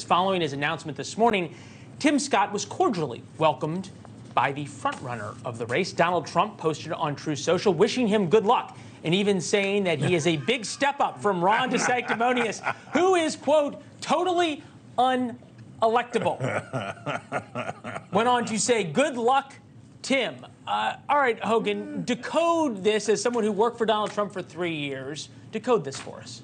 following his announcement this morning, Tim Scott was cordially welcomed by the frontrunner of the race. Donald Trump posted on Truth Social wishing him good luck and even saying that he is a big step up from Ron DeSanctimonious, who is, quote, totally unelectable. Went on to say, good luck, Tim. All right, Hogan, decode this as someone who worked for Donald Trump for 3 years. Decode this for us.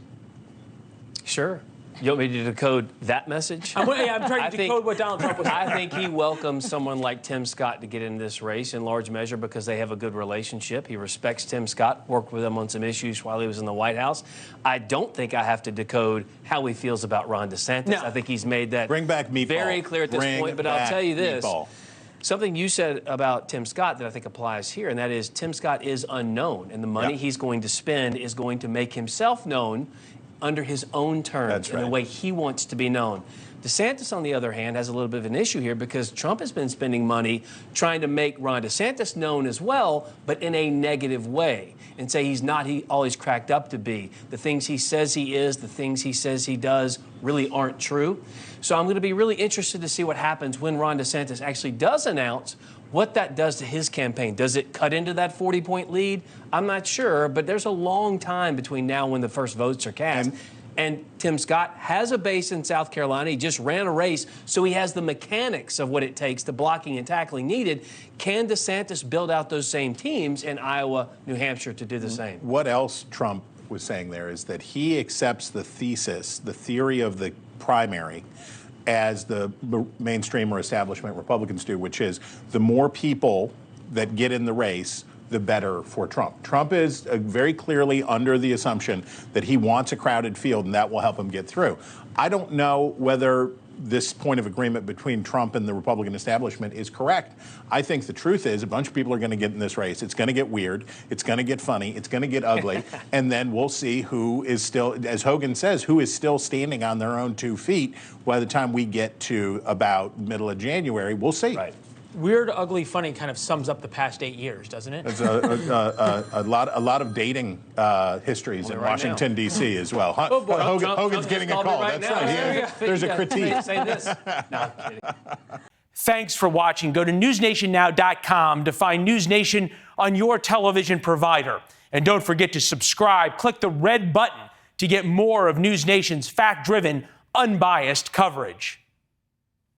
Sure. You want me to decode that message? I'm trying to decode what Donald Trump was saying. I think he welcomes someone like Tim Scott to get in this race in large measure because they have a good relationship. He respects Tim Scott, worked with him on some issues while he was in the White House. I don't think I have to decode how he feels about Ron DeSantis. No. I think he's made that very clear at this point. But I'll tell you this. Something you said about Tim Scott that I think applies here, and that is Tim Scott is unknown, and the money he's going to spend is going to make himself known under his own terms and the way he wants to be known. DeSantis, on the other hand, has a little bit of an issue here because Trump has been spending money trying to make Ron DeSantis known as well, but in a negative way, and say he's not all he's cracked up to be. The things he says he is, the things he says he does really aren't true. So I'm going to be really interested to see what happens when Ron DeSantis actually does announce what that does to his campaign. Does it cut into that 40-point lead? I'm not sure, but there's a long time between now and when the first votes are cast. And Tim Scott has a base in South Carolina. He just ran a race, so he has the mechanics of what it takes, the blocking and tackling needed. Can DeSantis build out those same teams in Iowa, New Hampshire to do the same? What else Trump was saying there is that he accepts the theory of the primary, as the mainstream or establishment Republicans do, which is the more people that get in the race, the better for Trump. Trump is very clearly under the assumption that he wants a crowded field and that will help him get through. I don't know whether this point of agreement between Trump and the Republican establishment is correct. I think the truth is a bunch of people are going to get in this race. It's going to get weird. It's going to get funny. It's going to get ugly. And then we'll see who is still, as Hogan says, who is still standing on their own 2 feet by the time we get to about middle of January. We'll see. Right. Weird, ugly, funny kind of sums up the past 8 years, doesn't it? There's a lot of dating histories in Washington, D.C. as well. Hogan's getting a call. That's right. There's a critique. Say this. No, I'm kidding. Thanks for watching. Go to newsnationnow.com to find News Nation on your television provider. And don't forget to subscribe. Click the red button to get more of News Nation's fact-driven, unbiased coverage.